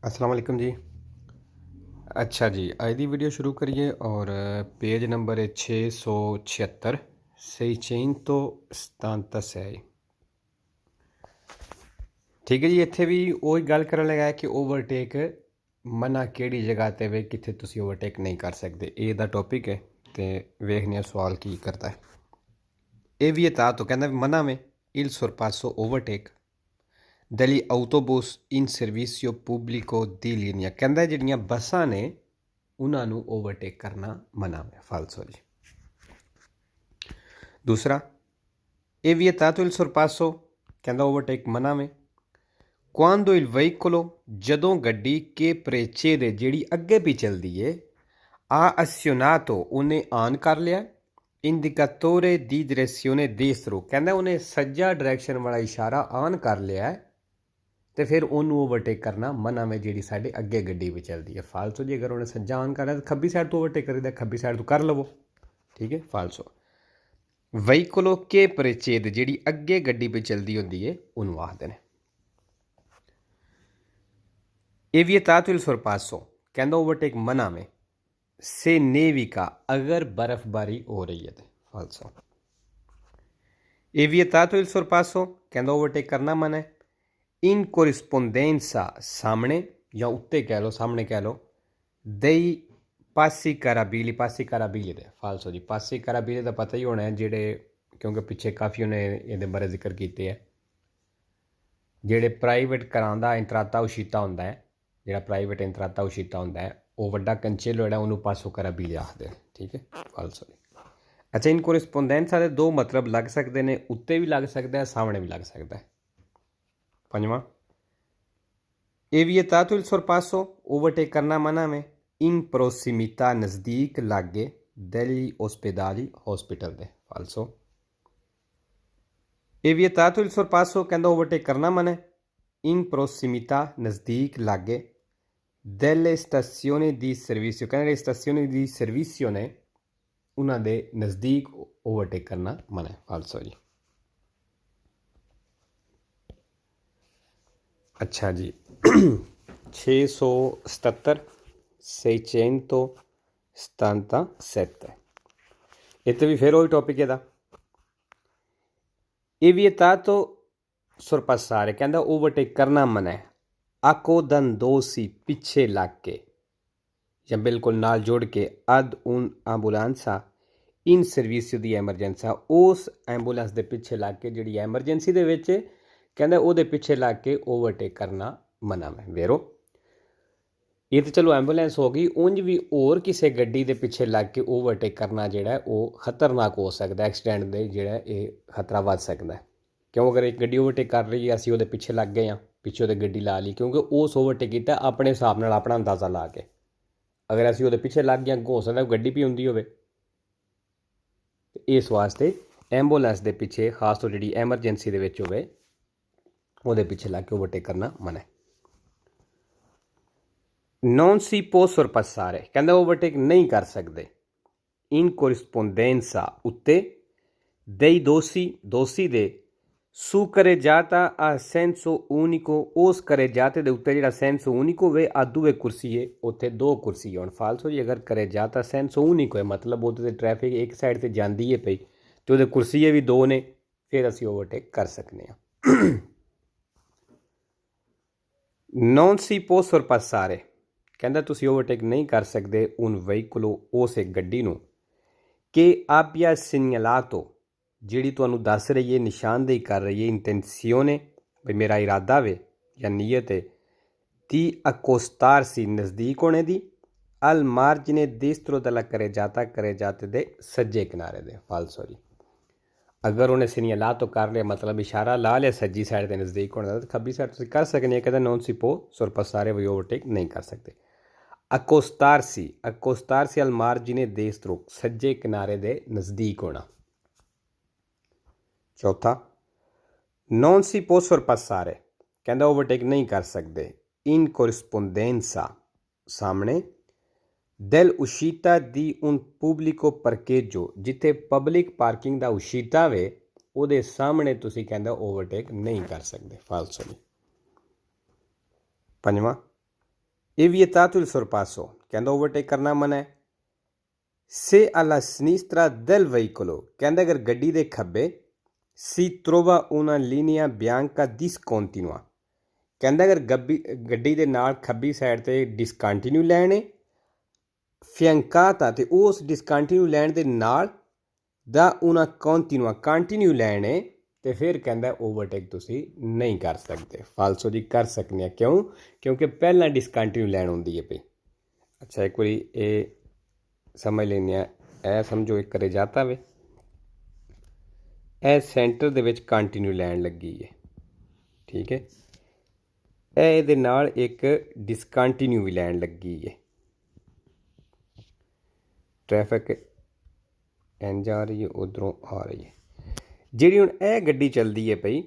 अस्सलाम वालेकुम जी। अच्छा जी, अज दी वीडियो शुरू करिए और पेज नंबर है 676 सही चेन तो सतानतस है। ठीक है जी, इत्थे भी वही गल करन लगा है कि ओवरटेक मना केड़ी जगह ते वे कित्थे तुसी ओवरटेक नहीं कर सकते। ये दा टॉपिक है तो वेखने सवाल की करता है। ये भी था तो कहना मना में il sorpasso overtake degli autobus in servizio pubblico di linea कहता ਜਿਹੜੀਆਂ ਬੱਸਾਂ ਨੇ ਉਹਨਾਂ ਨੂੰ ओवरटेक करना मना है। फालसो जी। दूसरा è vietato il sorpasso कहता ओवरटेक मना में quando il veicolo ਜਦੋਂ ਗੱਡੀ के प्रेचे ਦੇ ਜਿਹੜੀ ਅੱਗੇ ਪੀ ਚਲਦੀ ਏ ha azionato ਉਹਨੇ ਆਨ ਕਰ ਲਿਆ इंडिकatore di direzione destro कहता ਉਹਨੇ ਸੱਜਾ ਡਾਇਰੈਕਸ਼ਨ ਵਾਲਾ ਇਸ਼ਾਰਾ ਆਨ ਕਰ ਲਿਆ तो फिर उन्होंने ओवरटेक करना मना में जी साढ़े अगे गड्डी भी चलती है। फालसो जी अगर उन्हें सज्जा ऑन करना तो खब्बी साइड तो ओवरटेक करी खब्बी साइड तो कर लवो। ठीक है। फालसो वहीकलो के परिचेद जी अगे गड्डी पे चलती होंगी है उन्होंने आखते हैं। ये भी तातो इल sorpasso कहता ओवरटेक मना में से नेविका अगर बर्फबारी हो रही है तो। फालसो ये भी तातो इल sorpasso कहता ओवरटेक करना मना है in corrispondenza सामने या उत्ते कह लो सामने कह लो dei passi carabili दे। फालसो जी passi carabili का पता ही होना है जेडे क्योंकि पिछे काफ़ी उन्हें ये बारे जिक्र किए है। जेडे प्राइवेट करांदा इंतराता उशीता होंदा है जेड़ा प्राइवेट इंतराता उशीता होंदा है वो वड्डा कंचेलो जेड़ा उन्होंने पासो carabili आखदे हैं। ठीक है। फालसो जी। अच्छा इन corrispondenza दे दो मतलब लग सकते हैं, उत्ते भी लग सकता है सामने भी लग सकता है। पंजवा ये भी तातो इल sorpasso ओवरटेक करना मना में इन प्रोसिमिता नज़दीक लागे degli ospedali हॉस्पिटल दे। फालसो ये भी तातो इल sorpasso कहता ओवरटेक करना मना इन प्रोसिमिता नज़दीक लागे delle stazioni di servizio कहने स्टेशनी दी सर्विसियो ने उन्होंने दे नज़दीक ओवरटेक करना मना है। फालसो जी। अच्छा जी 677 677 इतने भी फिर वही टॉपिक है। ये भी तातो sorpassare कहता ओवरटेक करना मना है accodandosi पिछे लग के या बिल्कुल नाल जोड़ के ad un ambulanza in servizio di emergenza उस एंबूलेंस के पिछे लग के जी एमरजेंसी दे विच कहते वो पिछे लग के ओवरटेक करना मना है। वेरो ये तो चलो एंबूलेंस हो गई, उंज भी और किसी गड्डी के पिछे लग के ओवरटेक करना जोड़ा है वो खतरनाक हो सकता है। एक्सीडेंट के जोड़ा ये खतरा बढ़ सकता है। क्यों अगर एक गड्डी ओवरटेक कर रही है असी वो पिछे लग गए हाँ पिछे वो गड्डी ला ली क्योंकि उस ओवरटेक किया अपने हिसाब नाल अपना अंदाज़ा ला के अगर असी वो पिछे लग गए हो सकता है गड्डी भी आउंदी होवे। इस वास्ते एंबूलेंस के पिछे खास तौर जी एमरजेंसी के होवे वो पिछे लग के ओवरटेक करना मना है। non si può sorpassare कहता ओवरटेक नहीं कर सकते in corrispondenza उत्ते dei दोषी दे su carreggiata a senso unico उस carreggiate दे उत्ते जेड़ा senso unico वे आ दुए कुर्सी है उत्थे दो कुर्सी होन। फालसो जी अगर carreggiata senso unico है मतलब उत्ते ट्रैफिक एक साइड से जाती है पई तो उहदे कुर्सी भी दो ने फिर असी ओवरटेक कर सकते हैं। non si può sorpassare कहता तुसी ओवरटेक नहीं कर सकते उन वहीकलो उस एक गड्डी नूं कि abbia segnalato जिहड़ी तुहानूं दस रही है निशानदेही कर रही है इंटेंसियोने भाई मेरा इरादा वे या नीयत है दी accostarsi नज़दीक होने दी al margine destro della carreggiata दे सज्जे किनारे दे। फालसो जी अगर उन्हें सिग्नला तो कर लिया मतलब इशारा ला लिया सज्जी साइड के नज़दीक होने का तो खब्बी साइड तुसीं कर सकते हैं। कहते non si può sorpassare वही ओवरटेक नहीं कर सकते। accostarsi al margine destro सज्जे किनारे दे नज़दीक होना। चौथा non si può sorpassare कहता ओवरटेक नहीं कर सकते in corrispondenza सामने del uscita di un pubblico parcheggio जिथे पब्लिक पार्किंग का उशीता वे ਉਹਦੇ सामने तुसी कहता ओवरटेक नहीं कर सकते। फालसो जी। पंजवा Evitato il sorpasso, ਕਹਿੰਦਾ ਓਵਰਟੇਕ ਕਰਨਾ ਮਨਾ ਹੈ। Se alla sinistra del veicolo, ਕਹਿੰਦਾ ਅਗਰ ਗੱਡੀ ਦੇ ਖੱਬੇ si trova una linea bianca discontinua, ਕਹਿੰਦਾ ਅਗਰ ਗੱਡੀ ਦੇ ਨਾਲ ਖੱਬੀ ਸਾਈਡ 'ਤੇ ਡਿਸਕੰਟੀਨਿਊ ਲਾਈਨ ਹੈ fiancata ਤੇ ਉਸ ਡਿਸਕੰਟੀਨਿਊ ਲਾਈਨ ਦੇ ਨਾਲ ਦਾ una continua ਕੰਟੀਨਿਊ ਲਾਈਨ ਹੈ ਤੇ ਫਿਰ ਕਹਿੰਦਾ ਓਵਰਟੇਕ ਤੁਸੀਂ ਨਹੀਂ ਕਰ ਸਕਦੇ। ਫਾਲਸੋ ਜੀ ਕਰ ਸਕਦੇ ਆ, ਕਿਉਂ? ਕਿਉਂਕਿ ਪਹਿਲਾਂ ਡਿਸਕੰਟੀਨਿਊ ਲਾਈਨ ਹੁੰਦੀ ਹੈ ਪਈ। ਅੱਛਾ ਇੱਕ ਵਾਰੀ ਇਹ ਸਮਝ ਲੈਂਦੇ ਆ। ਇਹ ਸਮਝੋ ਇੱਕ ਕਰੇ ਜਾਤਾ ਵੇ, ਇਹ ਸੈਂਟਰ ਦੇ ਵਿੱਚ ਕੰਟੀਨਿਊ ਲਾਈਨ ਲੱਗੀ ਹੈ, ਠੀਕ ਹੈ। ਇਹ ਇਹਦੇ ਨਾਲ ਇੱਕ ਡਿਸਕੰਟੀਨਿਊ ਵੀ ਲਾਈਨ ਲੱਗੀ ਹੈ। ਟ੍ਰੈਫਿਕ ਇੰਜ ਆ ਰਹੀ ਹੈ, ਉੱਧਰੋਂ ਆ ਰਹੀ ਹੈ। ਜਿਹੜੀ ਹੁਣ ਇਹ ਗੱਡੀ ਚੱਲਦੀ ਹੈ ਪਈ,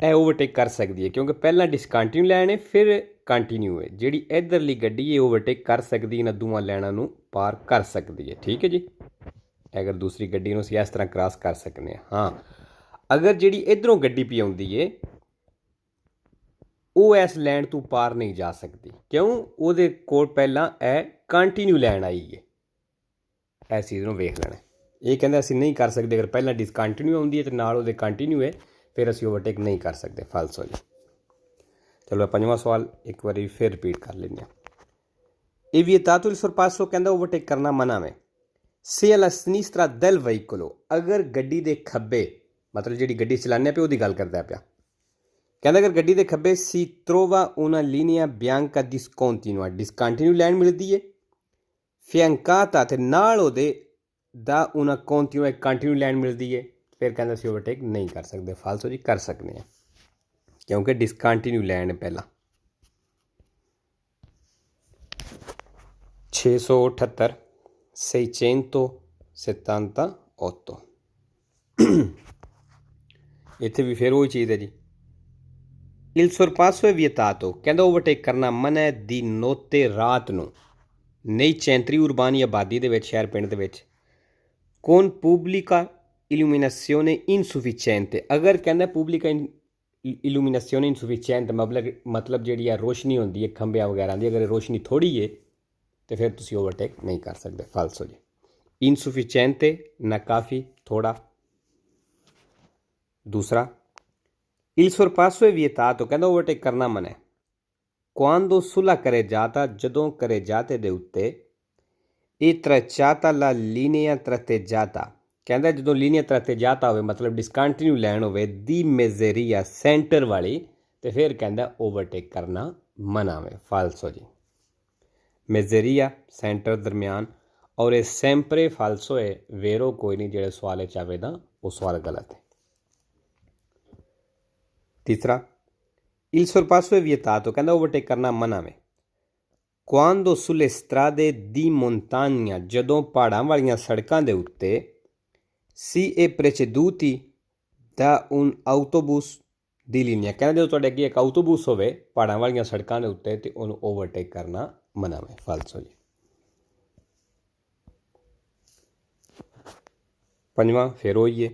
ਇਹ ਓਵਰਟੇਕ ਕਰ ਸਕਦੀ ਹੈ ਕਿਉਂਕਿ ਪਹਿਲਾਂ ਡਿਸਕੰਟੀਨਿਊ ਲਾਈਨ ਹੈ ਫਿਰ ਕੰਟੀਨਿਊ ਹੈ। ਜਿਹੜੀ ਇੱਧਰਲੀ ਗੱਡੀ ਇਹ ਓਵਰਟੇਕ ਕਰ ਸਕਦੀ, ਇਹਨਾਂ ਦੋਵਾਂ ਲਾਈਨਾਂ ਨੂੰ ਪਾਰ ਕਰ ਸਕਦੀ ਹੈ, ਠੀਕ ਹੈ ਜੀ। ਅਗਰ ਦੂਸਰੀ ਗੱਡੀ ਨੂੰ ਅਸੀਂ ਇਸ ਤਰ੍ਹਾਂ ਕ੍ਰਾਸ ਕਰ ਸਕਦੇ ਹਾਂ। ਹਾਂ, ਅਗਰ ਜਿਹੜੀ ਇੱਧਰੋਂ ਗੱਡੀ ਪਈ ਆਉਂਦੀ ਹੈ ਉਹ ਇਸ ਲਾਈਨ ਤੋਂ ਪਾਰ ਨਹੀਂ ਜਾ ਸਕਦੀ, ਕਿਉਂ? ਉਹਦੇ ਕੋਲ ਪਹਿਲਾਂ ਇਹ ਕੰਟੀਨਿਊ ਲਾਈਨ ਆਈ ਹੈ। ਇਸ ਚੀਜ਼ ਨੂੰ ਵੇਖ ਲੈਣਾ। ਇਹ ਕਹਿੰਦਾ ਅਸੀਂ ਨਹੀਂ ਕਰ ਸਕਦੇ, ਅਗਰ ਪਹਿਲਾਂ ਡਿਸਕੰਟੀਨਿਊ ਆਉਂਦੀ ਹੈ ਅਤੇ ਨਾਲ ਉਹਦੇ ਕੰਟੀਨਿਊ ਹੈ ਫਿਰ ਅਸੀਂ ਓਵਰਟੇਕ ਨਹੀਂ ਕਰ ਸਕਦੇ। ਫਾਲਸੋ ਜੀ। ਚਲੋ ਪੰਜਵਾਂ ਸਵਾਲ ਇੱਕ ਵਾਰੀ ਫਿਰ ਰਿਪੀਟ ਕਰ ਲੈਂਦੇ ਹਾਂ। Evitato il sorpasso, ਕਹਿੰਦਾ ਓਵਰਟੇਕ ਕਰਨਾ ਮਨਾ ਹੈ। Se alla sinistra del veicolo, ਅਗਰ ਗੱਡੀ ਦੇ ਖੱਬੇ, ਮਤਲਬ ਜਿਹੜੀ ਗੱਡੀ ਚਲਾਉਂਦੇ ਪਿਆ ਉਹਦੀ ਗੱਲ ਕਰਦਾ ਪਿਆ। ਕਹਿੰਦਾ ਅਗਰ ਗੱਡੀ ਦੇ ਖੱਬੇ si trova una linea bianca discontinua, discontinue line ਮਿਲਦੀ ਹੈ fiancata ਤੇ ਨਾਲ ਉਹਦੇ ਦਾ una continua ਕੰਟੀਨਿਊ ਲਾਈਨ ਮਿਲਦੀ ਹੈ, ਫਿਰ ਕਹਿੰਦਾ ਅਸੀਂ ਓਵਰਟੇਕ ਨਹੀਂ ਕਰ ਸਕਦੇ। ਫਾਲਸੋ ਜੀ ਕਰ ਸਕਦੇ ਹਾਂ ਕਿਉਂਕਿ ਡਿਸਕੰਟੀਨਿਊ ਲਾਈਨ ਪਹਿਲਾਂ। 678 678 ਇੱਥੇ ਵੀ ਫਿਰ ਉਹੀ ਚੀਜ਼ ਹੈ ਜੀ। Il sorpasso è vietato, ਕਹਿੰਦਾ ਓਵਰਟੇਕ ਕਰਨਾ ਮਨਾ ਹੈ ਦੀ ਨੋਤੇ ਰਾਤ ਨੂੰ, ਨਈ ਚੈਂਤਰੀ ਉਰਬਾਨੀ ਆਬਾਦੀ ਦੇ ਵਿੱਚ, ਸ਼ਹਿਰ ਪਿੰਡ ਦੇ ਵਿੱਚ। con pubblica illuminazione insufficiente, ਅਗਰ ਕਹਿੰਦਾ pubblica illuminazione insufficiente ਮਤਲਬ ਜਿਹੜੀ ਆ ਰੋਸ਼ਨੀ ਹੁੰਦੀ ਹੈ ਖੰਭਿਆਂ ਵਗੈਰਾ ਦੀ, ਅਗਰ ਰੋਸ਼ਨੀ ਥੋੜ੍ਹੀ ਹੈ ਤਾਂ ਫਿਰ ਤੁਸੀਂ ਓਵਰਟੇਕ ਨਹੀਂ ਕਰ ਸਕਦੇ। ਫਾਲਸੋ ਜੀ। insufficiente ਨਾ ਕਾਫੀ, ਥੋੜਾ। ਦੂਸਰਾ il sorpasso è vietato, ਕਹਿੰਦਾ ਓਵਰਟੇਕ ਕਰਨਾ ਮਨਾ ਹੈ quando sulla carreggiata, ਜਦੋਂ carreggiate ਦੇ ਉੱਤੇ ਇਹ tracciata la linea tratteggiata, ਕਹਿੰਦਾ ਜਦੋਂ ਲੀਨੀਆ tratteggiata ਹੋਵੇ ਮਤਲਬ ਡਿਸਕੰਟੀਨਿਊ ਲਾਈਨ ਹੋਵੇ ਦੀ ਮezzeria ਸੈਂਟਰ ਵਾਲੀ, ਤੇ ਫਿਰ ਕਹਿੰਦਾ ਓਵਰਟੇਕ ਕਰਨਾ ਮਨਾ ਹੈ। ਫਾਲਸੋ ਜੀ। ਮezzeria ਸੈਂਟਰ ਦਰਮਿਆਨ, ਔਰ ਇਹ sempre ਫਾਲਸੋ ਹੈ, ਵੇਰੋ ਕੋਈ ਨਹੀਂ। ਜਿਹੜੇ ਸਵਾਲ ਵਿੱਚ ਆਵੇ ਤਾਂ ਉਹ ਸਵਾਲ ਗਲਤ ਹੈ। ਤੀਸਰਾ il sorpasso è vietato, ਕਹਿੰਦਾ ਓਵਰਟੇਕ ਕਰਨਾ ਮਨਾ ਹੈ quando sulle strade di montagna, ਜਦੋਂ ਪਹਾੜਾਂ ਵਾਲੀਆਂ ਸੜਕਾਂ ਦੇ ਉੱਤੇ si è preceduti da un autobus ਦੀ linea, ਕਹਿੰਦਾ ਜਦੋਂ ਤੁਹਾਡੇ ਅੱਗੇ ਇੱਕ ਆਟੋਬੂਸ ਹੋਵੇ ਪਹਾੜਾਂ ਵਾਲੀਆਂ ਸੜਕਾਂ ਦੇ ਉੱਤੇ ਤੇ ਉਹਨੂੰ ਓਵਰਟੇਕ ਕਰਨਾ ਮਨਾ ਹੈ। ਫਾਲਸੋ ਜੀ। ਪੰਜਵਾਂ ਫਿਰ ਉਹੀ ਹੈ,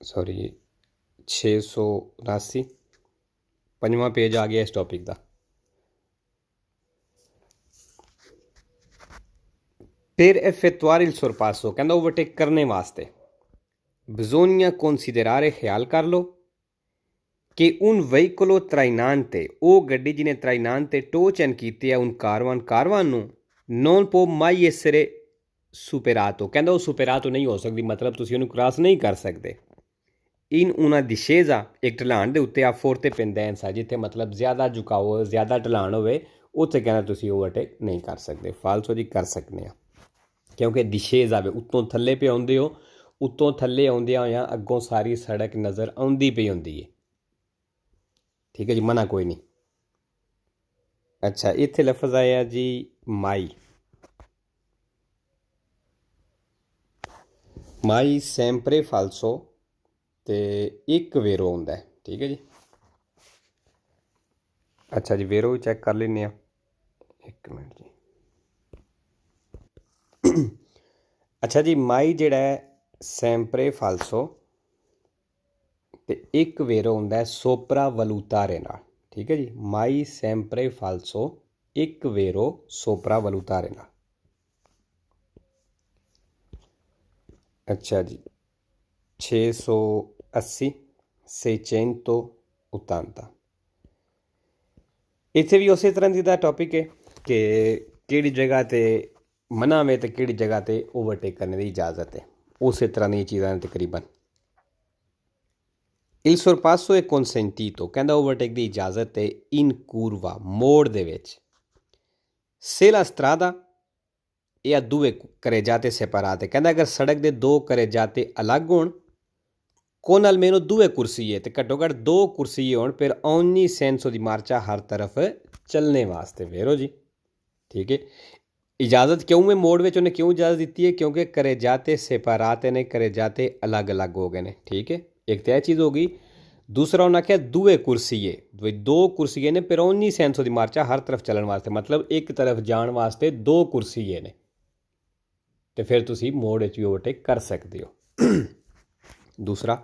ਸੌਰੀ 679, ਪੰਜਵਾਂ ਪੇਜ ਆ ਗਿਆ ਇਸ ਟੌਪਿਕ ਦਾ। Per effettuare il sorpasso, ਕਹਿੰਦਾ ਓਵਰਟੇਕ ਕਰਨੇ ਵਾਸਤੇ bisogna considerare, ਖਿਆਲ ਕਰ ਲਓ ਕਿ un veicolo trainante, ਉਹ ਗੱਡੀ ਜਿਹਨੇ trainante ਟੋ ਚੈਨ ਕੀਤੀ ਹੈ un ਕਾਰਵਾਨ ਨੂੰ non può mai essere superato, ਕਹਿੰਦਾ ਉਹ superato ਨਹੀਂ ਹੋ ਸਕਦੀ, ਮਤਲਬ ਤੁਸੀਂ ਉਹਨੂੰ ਕ੍ਰਾਸ ਨਹੀਂ ਕਰ ਸਕਦੇ। in una discesa, ਇੱਕ ਢਲਾਣ ਦੇ ਉੱਤੇ ਆ forte pendenza, ਜਿੱਥੇ ਮਤਲਬ ਜ਼ਿਆਦਾ ਝੁਕਾਓ, ਜ਼ਿਆਦਾ ਢਲਾਣ ਹੋਵੇ, ਉੱਥੇ ਕਹਿੰਦਾ ਤੁਸੀਂ ਓਵਰਟੇਕ ਨਹੀਂ ਕਰ ਸਕਦੇ। ਫਾਲਸੋ ਜੀ ਕਰ ਸਕਦੇ ਆ ਕਿਉਂਕਿ ਡਿਸ਼ੇਜ਼ ਆਵੇ, ਉੱਤੋਂ ਥੱਲੇ ਪੇ ਆਉਂਦੇ ਹੋ, ਉੱਤੋਂ ਥੱਲੇ ਆਉਂਦਿਆਂ ਹੋਇਆਂ ਅੱਗੋਂ ਸਾਰੀ ਸੜਕ ਨਜ਼ਰ ਆਉਂਦੀ ਪਈ ਹੁੰਦੀ ਹੈ, ਠੀਕ ਹੈ ਜੀ। ਮਨਾ ਕੋਈ ਨਹੀਂ। ਅੱਛਾ ਇੱਥੇ ਲਫ਼ਜ਼ ਆਇਆ ਜੀ ਮਾਈ, ਮਾਈ ਸੈਂਪਰੇ ਫਾਲਸੋ ਤੇ ਇੱਕ ਵੇਰੋ ਹੁੰਦਾ ਹੈ, ਠੀਕ ਹੈ ਜੀ। ਅੱਛਾ ਜੀ ਵੇਰੋ ਵੀ ਚੈੱਕ ਕਰ ਲੈਂਦੇ ਹਾਂ, ਇੱਕ ਮਿੰਟ ਜੀ। ਅੱਛਾ ਜੀ ਮਾਈ ਜਿਹੜਾ ਹੈ ਸੈਂਪਰੇ ਫਾਲਸੋ ਤੇ ਇੱਕ ਵੇਰੋ ਹੁੰਦਾ ਹੈ ਸੋਪਰਾ ਵਲੂਤਾਰੇ ਨਾਲ, ठीक है जी। माई सैंपरे फाल्सो एक वेरो सोपरा वलूतारेना। अच्छा जी। 680 680। ਇੱਥੇ ਵੀ ਉਸੇ ਤਰ੍ਹਾਂ ਦੀ ਦਾ ਟੌਪਿਕ ਹੈ ਕਿ ਕਿਹੜੀ ਜਗ੍ਹਾ ਤੇ ਮਨਾ ਵੇ ਤੇ ਕਿਹੜੀ ਜਗ੍ਹਾ ਤੇ ਓਵਰਟੇਕ ਕਰਨ ਦੀ ਇਜਾਜ਼ਤ ਹੈ। ਉਸੇ ਤਰ੍ਹਾਂ ਦੀਆਂ ਚੀਜ਼ਾਂ ਨੇ ਤਕਰੀਬਨ। Il sorpasso è consentito, ਕਹਿੰਦਾ ਓਵਰਟੇਕ ਦੀ ਇਜਾਜ਼ਤ ਹੈ in curva, ਮੋੜ ਦੇ ਵਿੱਚ। Se la strada e a due carreggiate separate, ਕਹਿੰਦਾ ਅਗਰ ਸੜਕ ਦੇ ਦੋ carreggiate ਅਲੱਗ ਹੋਣ con almeno due corsie ਤੇ ਘੱਟੋ ਘੱਟ ਦੋ ਕੁਰਸੀਏ ਹੋਣ ਫਿਰ ogni senso di marcia ਹਰ ਤਰਫ ਚੱਲਣੇ ਵਾਸਤੇ। ਵੇਰੋ ਜੀ ਠੀਕ ਹੈ। ਇਜਾਜ਼ਤ ਕਿਉਂ ਹੈ ਮੋੜ ਵਿੱਚ ਉਹਨੇ ਕਿਉਂ ਇਜਾਜ਼ਤ ਦਿੱਤੀ ਹੈ ਕਿਉਂਕਿ carreggiate separate ਨੇ, carreggiate ਅਲੱਗ ਅਲੱਗ ਹੋ ਗਏ ਨੇ। ਠੀਕ ਹੈ, ਇੱਕ ਤਾਂ ਇਹ ਚੀਜ਼ ਹੋ ਗਈ। ਦੂਸਰਾ ਉਹਨਾਂ ਆਖਿਆ ਦੂਏ ਕੁਰਸੀਏ, ਦੋ ਕੁਰਸੀਏ ਨੇ ਪਰ ogni senso di marcia ਹਰ ਤਰਫ ਚੱਲਣ ਵਾਸਤੇ, ਮਤਲਬ ਇੱਕ ਤਰਫ ਜਾਣ ਵਾਸਤੇ ਦੋ ਕੁਰਸੀਏ ਨੇ ਤੇ ਫਿਰ ਤੁਸੀਂ ਮੋੜ ਵਿੱਚ ਵੀ ਓਵਰਟੇਕ ਕਰ ਸਕਦੇ ਹੋ। ਦੂਸਰਾ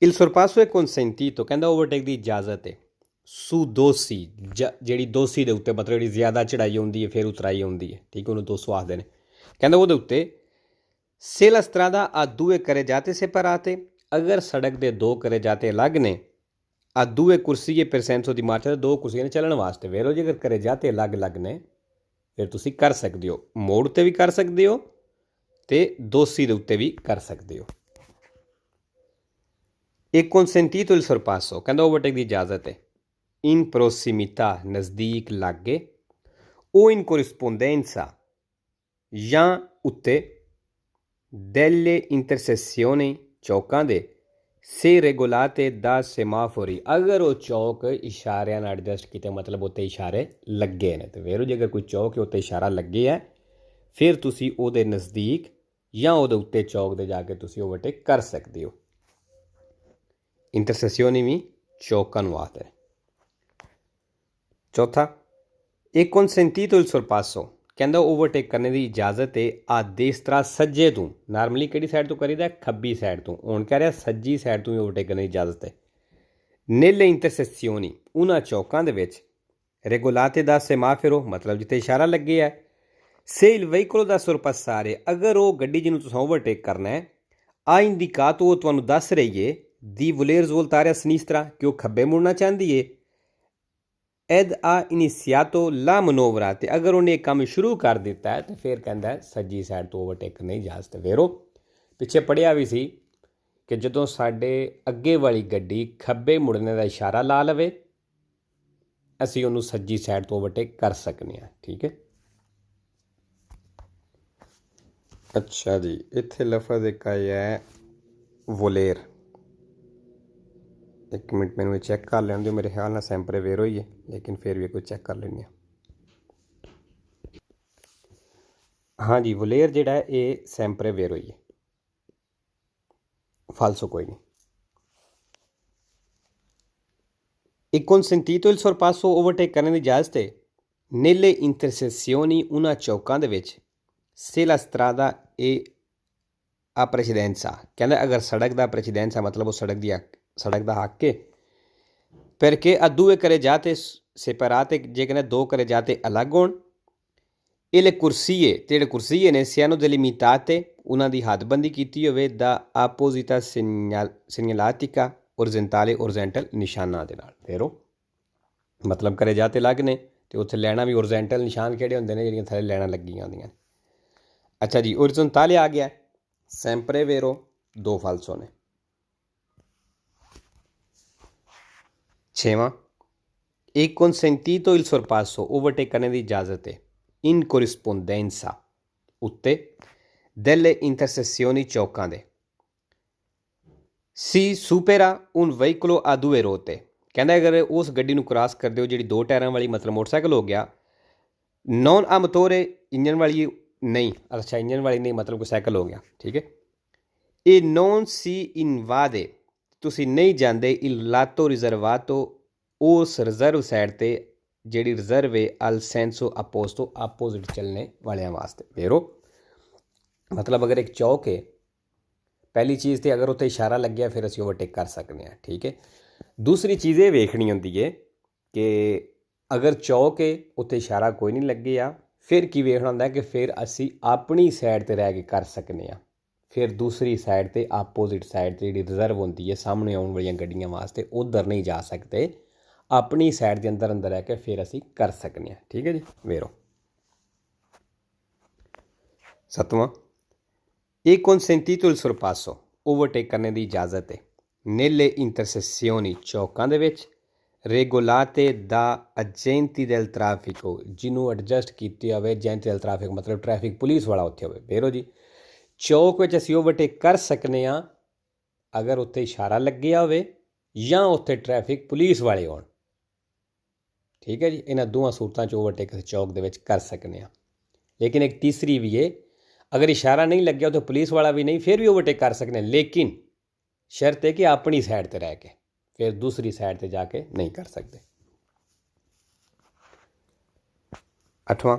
il sorpasso è consentito, ਕਹਿੰਦਾ ਓਵਰਟੇਕ ਦੀ ਇਜਾਜ਼ਤ ਹੈ su ਦੋਸੀ, ਜਿਹੜੀ ਦੋਸੀ ਦੇ ਉੱਤੇ ਮਤਲਬ ਜਿਹੜੀ ਜ਼ਿਆਦਾ ਚੜਾਈ ਹੁੰਦੀ ਹੈ ਫਿਰ ਉਤਰਾਈ ਹੁੰਦੀ ਹੈ। ਠੀਕ ਹੈ, ਉਹਨੂੰ 200 ਆਖਦੇ ਨੇ। ਕਹਿੰਦਾ ਉਹਦੇ ਉੱਤੇ se la strada ha due carreggiate separate, ਅਗਰ ਸੜਕ ਦੇ ਦੋ carreggiate ਅਲੱਗ ਨੇ ਆ due corsie per senso di marcia, ਦੋ ਕੁਰਸੀਆਂ ਨੇ ਚੱਲਣ ਵਾਸਤੇ। ਵੇਰੋ ਜੀ ਅਗਰ carreggiate ਅਲੱਗ ਅਲੱਗ ਨੇ ਫਿਰ ਤੁਸੀਂ ਕਰ ਸਕਦੇ ਹੋ, ਮੋੜ ਉੱਤੇ ਵੀ ਕਰ ਸਕਦੇ ਹੋ ਤੇ ਦੋਸੀ ਦੇ ਉੱਤੇ ਵੀ ਕਰ ਸਕਦੇ ਹੋ। E consentito il sorpasso, ਕਹਿੰਦਾ ਓਵਰਟੇਕ ਦੀ ਇਜਾਜ਼ਤ ਹੈ in prossimità, ਨਜ਼ਦੀਕ ਲਾਗੇ, o in corrispondenza ਜਾਂ ਉੱਤੇ delle intersezioni, ਚੌਕਾਂ ਦੇ se regolate da semafori, ਅਗਰ ਉਹ ਚੌਕ ਇਸ਼ਾਰਿਆਂ ਨਾਲ ਐਡਜਸਟ ਕੀਤੇ, ਮਤਲਬ ਉੱਤੇ ਇਸ਼ਾਰੇ ਲੱਗੇ ਨੇ। ਤੇ ਵੇਰੋ ਜੇ ਅਗਰ ਕੋਈ ਚੌਕ ਹੈ ਉੱਤੇ ਇਸ਼ਾਰਾ ਲੱਗੇ ਹੈ ਫਿਰ ਤੁਸੀਂ ਉਹਦੇ ਨਜ਼ਦੀਕ ਜਾਂ ਉਹਦੇ ਉੱਤੇ ਚੌਕ ਦੇ ਜਾ ਕੇ ਤੁਸੀਂ ਓਵਰਟੇਕ ਕਰ ਸਕਦੇ ਹੋ। ਇੰਟਰਸੈਸਿਓਨੀ ਵੀ ਚੌਕਾਂ ਨੂੰ ਆਖਦੇ ਨੇ। ਚੌਥਾ ਇਹ consentito il sorpasso, ਕਹਿੰਦਾ ਓਵਰਟੇਕ ਕਰਨ ਦੀ ਇਜਾਜ਼ਤ ਹੈ ਆ ਦੇਸਤਰਾ, ਸੱਜੇ ਤੋਂ। ਨਾਰਮਲੀ ਕਿਹੜੀ ਸਾਈਡ ਤੋਂ ਕਰੀਦਾ? ਖੱਬੀ ਸਾਈਡ ਤੋਂ। ਹੁਣ ਕਹਿ ਰਿਹਾ ਸੱਜੀ ਸਾਈਡ ਤੋਂ ਵੀ ਓਵਰਟੇਕ ਕਰਨ ਦੀ ਇਜਾਜ਼ਤ ਹੈ। nelle intersezioni, ਉਹਨਾਂ ਚੌਕਾਂ ਦੇ ਵਿੱਚ regolate da semaforo, ਮਤਲਬ ਜਿੱਥੇ ਇਸ਼ਾਰਾ ਲੱਗੇ ਹੈ। se il veicolo da sorpassare, ਅਗਰ ਉਹ ਗੱਡੀ ਜਿਹਨੂੰ ਤੁਸੀਂ ਓਵਰਟੇਕ ਕਰਨਾ ਹੈ ਆ indicato, ਉਹ ਤੁਹਾਨੂੰ ਦੱਸ ਰਹੀ ਹੈ di voler svoltare a sinistra, ਕਿ ਉਹ ਖੱਬੇ ਮੁੜਨਾ ਚਾਹੁੰਦੀ ਹੈ। ed ha iniziato la manovra, ਤੇ ਅਗਰ ਉਹਨੇ ਇਹ ਕੰਮ ਸ਼ੁਰੂ ਕਰ ਦਿੱਤਾ ਹੈ ਤੇ ਫਿਰ ਕਹਿੰਦਾ ਹੈ ਸੱਜੀ ਸਾਈਡ ਤੋਂ ਓਵਰਟੇਕ ਕਰਨ ਦੀ ਇਜਾਜ਼ਤ। ਵੇਰੋ ਪਿੱਛੇ ਪੜ੍ਹਿਆ ਵੀ ਸੀ ਕਿ ਜਦੋਂ ਸਾਡੇ ਅੱਗੇ ਵਾਲੀ ਗੱਡੀ ਖੱਬੇ ਮੁੜਨੇ ਦਾ ਇਸ਼ਾਰਾ ਲਾ ਲਵੇ ਅਸੀਂ ਉਹਨੂੰ ਸੱਜੀ ਸਾਈਡ ਤੋਂ ਓਵਰਟੇਕ ਕਰ ਸਕਦੇ ਹਾਂ। ਠੀਕ ਹੈ। ਅੱਛਾ ਜੀ, ਇੱਥੇ ਲਫ਼ਜ਼ ਇੱਕ ਆਇਆ ਹੈ ਵੋਲੇਰ। ਇੱਕ ਮਿੰਟ ਮੈਨੂੰ ਇਹ ਚੈੱਕ ਕਰ ਲੈਣ ਦਿਓ। ਮੇਰੇ ਖਿਆਲ ਨਾਲ ਸੈਂਪਰੇ ਵੇਰੋ ਹੀ ਹੈ ਲੇਕਿਨ ਫਿਰ ਵੀ ਕੋਈ ਚੈੱਕ ਕਰ ਲੈਂਦੇ ਹਾਂ। ਹਾਂਜੀ, ਵੋਲੇਰ ਜਿਹੜਾ ਇਹ ਸੈਂਪਰੇ ਵੇਰੋ ਹੀ ਹੈ, ਫਾਲਸੋ ਕੋਈ ਨਹੀਂ। E consentito il sorpasso, overtake ਕਰਨ ਦੀ ਇਜਾਜ਼ਤ ਹੈ nelle intersezioni, ਉਹਨਾਂ ਚੌਕਾਂ ਦੇ ਵਿੱਚ se la strada e a precedenza, ਕਹਿੰਦਾ ਅਗਰ ਸੜਕ ਦਾ ਪ੍ਰੈਸੀਡੈਂਸਾ ਮਤਲਬ ਉਹ ਸੜਕ ਦਾ ਹੱਕ ਹੈ। perché a due carreggiate separate, ਜੇ ਕਹਿੰਦਾ ਦੋ carreggiate ਅਲੱਗ ਹੋਣ। e le corsie, ਤੇ ਜਿਹੜੇ ਕੁਰਸੀਏ ਨੇ siano delimitate, ਉਹਨਾਂ ਦੀ ਹੱਦਬੰਦੀ ਕੀਤੀ ਹੋਵੇ da apposita segnaletica orizzontale, orizontal ਨਿਸ਼ਾਨਾਂ ਦੇ ਨਾਲ। ਫੇਰੋ ਮਤਲਬ carreggiate ਅਲੱਗ ਨੇ ਤੇ ਉੱਥੇ ਲੈਣਾ ਵੀ orizontal ਨਿਸ਼ਾਨ ਕਿਹੜੇ ਹੁੰਦੇ ਨੇ? ਜਿਹੜੀਆਂ ਥੱਲੇ ਲੈਣਾ ਲੱਗੀਆਂ ਹੁੰਦੀਆਂ ਨੇ। ਅੱਛਾ ਜੀ, orizzontale ਆ ਗਿਆ, sempre vero, ਦੋ ਫਾਲਸੋ ਨੇ। ਛੇਵਾਂ e consentito il sorpasso, overtake ਕਰਨ ਦੀ ਇਜਾਜ਼ਤ ਹੈ in corrispondenza, ਉੱਤੇ delle intersezioni, ਚੌਕਾਂ ਦੇ। si supera un veicolo a due ruote, ਕਹਿੰਦਾ ਅਗਰ ਉਸ ਗੱਡੀ ਨੂੰ ਕ੍ਰਾਸ ਕਰਦੇ ਹੋ ਜਿਹੜੀ ਦੋ ਟਾਇਰਾਂ ਵਾਲੀ, ਮਤਲਬ ਮੋਟਰਸਾਈਕਲ ਹੋ ਗਿਆ। non a motore, ਇੰਜਨ ਵਾਲੀ ਨਹੀਂ। ਅੱਛਾ, ਇੰਜਨ ਵਾਲੀ ਨਹੀਂ ਮਤਲਬ ਕੋਈ ਸਾਈਕਲ ਹੋ ਗਿਆ। ਠੀਕ ਹੈ। ਇਹ non si invade, ਤੁਸੀਂ ਨਹੀਂ ਜਾਂਦੇ il lato riservato, ਉਸ ਰਿਜ਼ਰਵ ਸਾਈਡ 'ਤੇ ਜਿਹੜੀ ਰਿਜ਼ਰਵ ਹੈ al senso opposto, ਆਪੋਜ਼ਿਟ ਚੱਲਣੇ ਵਾਲਿਆਂ ਵਾਸਤੇ। ਵੇਰੋ ਮਤਲਬ ਅਗਰ ਇੱਕ ਚੌਕ ਹੈ, ਪਹਿਲੀ ਚੀਜ਼ ਤੇ ਅਗਰ ਉੱਥੇ ਇਸ਼ਾਰਾ ਲੱਗਿਆ ਫਿਰ ਅਸੀਂ ਓਵਰਟੇਕ ਕਰ ਸਕਦੇ ਹਾਂ। ਠੀਕ ਹੈ। दूसरी चीज़ ये वेखनी होंदी है कि अगर चौक है उत्ते इशारा कोई नहीं लगे आ, फिर की वेखना होंदा है कि फिर असी अपनी साइड ते रह के कर सकने आ। फिर दूसरी साइड ते आपोजिट साइड ते जी रिजर्व होंदी है सामने आने वाली गड्डियां वास्ते उधर नहीं जा सकते, अपनी साइड के अंदर अंदर रह के फिर असी कर सकने। ठीक है जी, वेरो। सतवां, ए consentito il sorpasso, ओवरटेक करने की इजाज़त है nelle intersezioni चौकां दे विच regolate da agenti del traffico, जिन्हों एडजस्ट कीते होवे एजेंट del traffico मतलब ट्रैफिक पुलिस वाला उत्थे होवे। बेरो जी, चौक विच असी ओवरटेक कर सकने आ अगर उत्थे इशारा लग्गिया होवे या उत्थे ट्रैफिक पुलिस वाले होण। ठीक है जी, इन्हां दोवां सूरतां च ओवरटेक असी चौक दे विच कर सकने आ। लेकिन एक तीसरी भी है, अगर इशारा नहीं लग्या तो पुलिस वाला भी नहीं, फिर भी ओवरटेक कर सकते हैं, लेकिन शर्त है कि अपनी साइड ते रह के, फिर दूसरी साइड ते जाके नहीं कर सकते। अठवां,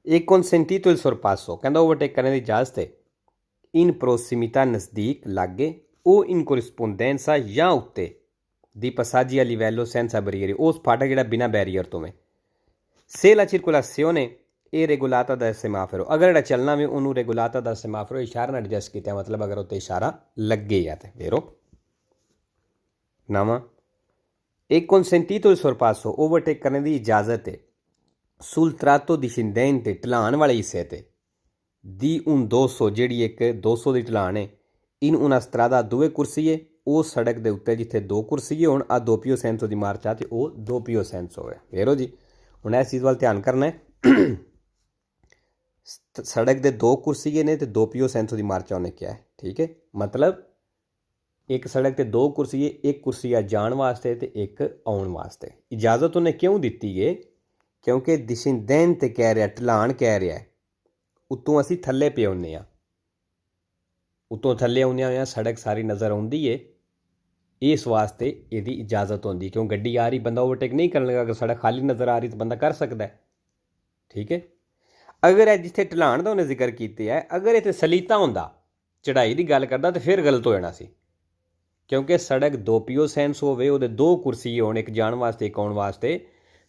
एक consentito il sorpasso, कहता ओवरटेक करने की इजाज़त है इन प्रोसिमिता नज़दीक लागे ओ इन कोरिस्पोंडेंसा या उत्ते दी passaggi a livello senza barriere, उस फाटक जिहड़ा बिना बैरीयर तो में se la circolazione ए रेगुलाता दा सेमाफोरो, अगर जेह्ड़ा चलना भी उन्होंने रेगुलाता दा सेमाफोरो इशारा ने एडजस्ट किया, मतलब अगर उत्ते इशारा लगे या ते वेरो। नवां, एक consentito il sorpasso, ओवरटेक करने की इजाज़त है sul tratto discendente, ढलान वाले हिस्से ते दी उन 200 जिहड़ी एक 200 दी ढलान है इन una strada due corsie, उस सड़क के उत्ते जिथे दो कुर्सीए होण आ doppio senso दी मार्चा ते वो doppio senso होवे। वेरो जी, हुण इस चीज़ वाल ध्यान करना है। सड़क के दो कुर्सीए ने तो doppio senso की मार्चा उन्हें क्या है। ठीक है, मतलब एक सड़क के दो कुर्सीए, एक कुर्सी जान वास्ते तो एक आउण वास्ते। इजाज़त उन्हें क्यों दी है? क्योंकि डिसेंडेंट कह रहा, ढलान कह रहा है, उत्तों असी थल्ले पे आने, उत्तों थल्ले आने हुए सड़क सारी नज़र आती है, इस वास्ते यदि इजाज़त होती, क्यों गड्डी आ रही बंदा ओवरटेक नहीं करने लगा, अगर सड़क खाली नज़र आ रही तो बंदा कर सकता है। ठीक है, अगर है जिथे ढलान का उन्हें जिक्र किया है, अगर इतने सलीता होंदा चढ़ाई की गल करता तो फिर गलत हो जाना सी, क्योंकि सड़क doppio senso होवे, उहदे दो कुर्सी होण, एक जाण वास्ते एक आउण वास्ते,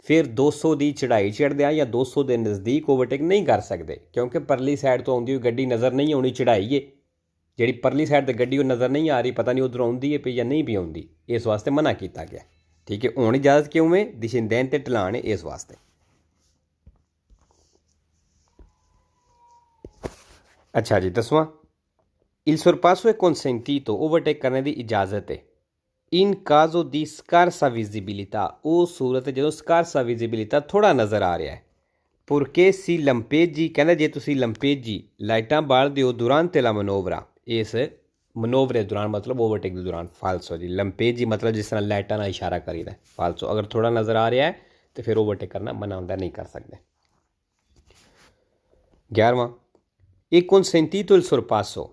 फिर 200 की चढ़ाई चढ़दे या 200 के नज़दीक ओवरटेक नहीं कर सकते, क्योंकि परली साइड तो आउंदी हुई गड्डी नज़र नहीं आनी, चढ़ाई है जिहड़ी परली साइड ते गड्डी नज़र नहीं आ रही, पता नहीं उधर आउंदी है पई या नहीं भी आउंदी, इस वास्ते मना किया गया। ठीक है, हुण इजाज़त क्यों है? डिसेंडेंट ते ढलान है इस वास्ते। अच्छा जी, 10वां, il sorpasso è consentito, ओवरटेक करने की इजाज़त है इन caso di scarsa visibilità, वो सूरत जो scarsa visibilità थोड़ा नज़र आ रहा है, purché si lampeggi, कहना जे तुसी लंपेजी लाइटां बाल दिओ durante la manovra, इस मनोवरे दौरान मतलब ओवरटेक के दौरान। फालसो जी, लंपेजी मतलब जिस तरह लाइटां ना इशारा करीदा है, फालसो। अगर थोड़ा नज़र आ रहा है तो फिर ओवरटेक करना मना होंदा, नहीं कर सकते। 11वां, एक consentito il sorpasso,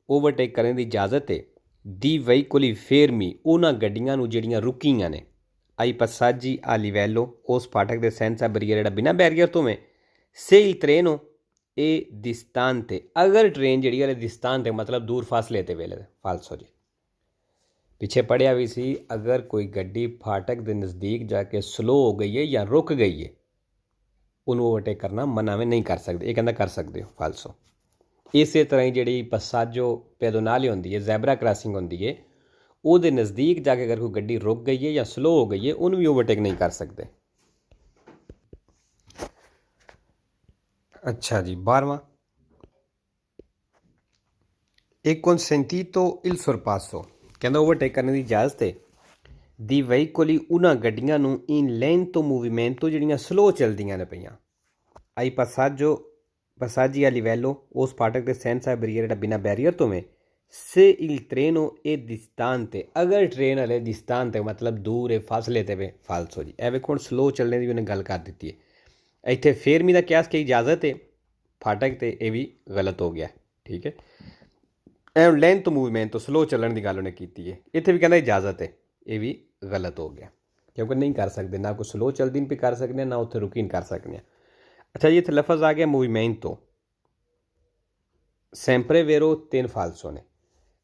ओवरटेक करने की इजाज़त है दी veicoli fermi, उन्हां गड्डियां नूं जिहड़ियां रुकीआं ने आई passaggi a livello, उस फाटक दे senza barriere जिहड़ा बिना बैरीयर तो में se il treno ए distante, अगर ट्रेन जिहड़ी है distante मतलब दूर फासले ते वेले। फालसो जी, पिछे पढ़िया भी सी, अगर कोई गड्डी फाटक के नज़दीक जाके स्लो हो गई है या रुक गई है, उन्होंने ओवरटेक करना मना में नहीं कर सकते, ये कहना कर सकते हो। फालसो। इस तरह ही जी passaggio pedonale होंदी है, जैबरा क्रॉसिंग होंदी है, ਉਹਦੇ नज़दीक जाके अगर कोई गड्डी रुक गई है या स्लो हो गई है, उन्हें भी ओवरटेक नहीं कर सकते। अच्छा जी, 12वां, एक consentito il sorpasso, कहता ओवरटेक करने की इजाज़त है दी veicoli उन्हां गड्डियां नूं in lento movimento जिहड़ियां स्लो चलदियां ने पईयां आई passaggi a livello, उस फाटक के senza barriere बिना बैरियर तो में से il treno è distante, अगर ट्रेन हले distante मतलब दूर है, फासले ते वे। फालसो जी, ए वेखो स्लो चलने की उन्हें गल कर दी है, इतने फेरमी का क्यास की इजाज़त है फाटक ते, ये भी गलत हो गया। ठीक है, एम लेंथ मूवमेंट तो स्लो चलने की गल उन्हें की है, इतने भी कहना इजाज़त है, ये भी गलत हो गया, क्योंकि नहीं कर सकते, ना कोई स्लो चलती भी कर सकते, ना उत्थे रुकी कर सकते। अच्छा जी, इतने लफज आ गया मूवमेंटो, sempre vero 3 फालसो ने,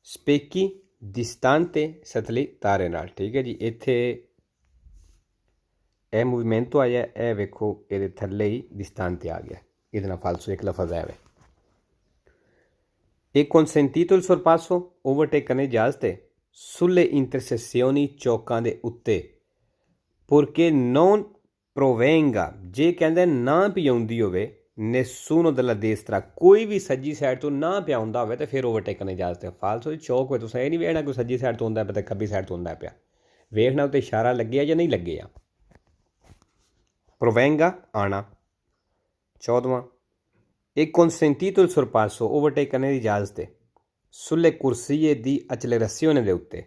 specchi distante satellitare ਨਾਲ, ਠੀਕ ਹੈ ਜੀ। ਇੱਥੇ ਇਹ ਮੂਵਮੈਂਟੋ ਆਇਆ, ਇਹ ਵੇਖੋ ਇਹਦੇ ਥੱਲੇ ਹੀ distante ਆ ਗਿਆ, ਇਹਦੇ ਨਾਲ ਫਾਲਸੋ ਇੱਕ ਲਫ਼ਜ਼ ਹੈ ਵੇ। E consentito il sorpasso, overtake करने ਦੀ इजाज़त है sulle intersezioni ਚੌਕਾਂ ਦੇ ਉੱਤੇ, purché non provenga, ਜੇ ਕਹਿੰਦੇ ਨਾ ਪਿਆਉਂਦੀ ਹੋਵੇ, nessuno della destra, ਕੋਈ ਵੀ ਸੱਜੀ ਸਾਈਡ ਤੋਂ ਨਾ ਪਿਆਉਂਦਾ ਹੋਵੇ ਤਾਂ ਫਿਰ ਓਵਰਟੇਕ ਕਰਨ ਦੀ ਇਜਾਜ਼ਤ ਹੈ। ਫਾਲਸੋ ਚੌਕ ਹੋਏ ਤੁਸੀਂ ਇਹ ਨਹੀਂ ਵੇਖਣਾ ਕੋਈ ਸੱਜੀ ਸਾਈਡ ਤੋਂ ਹੁੰਦਾ ਪਿਆ ਤੇ ਖੱਬੀ ਸਾਈਡ ਤੋਂ ਹੁੰਦਾ ਪਿਆ, ਵੇਖਣਾ ਉੱਤੇ ਇਸ਼ਾਰਾ ਲੱਗਿਆ ਜਾਂ ਨਹੀਂ ਲੱਗਿਆ। provenga ਆਣਾ। 14ਵਾਂ e consentito il sorpasso, overtake करने ਦੀ ਇਜਾਜ਼ਤ ਹੈ sulle corsie di accelerazione ਦੇ ਉੱਤੇ,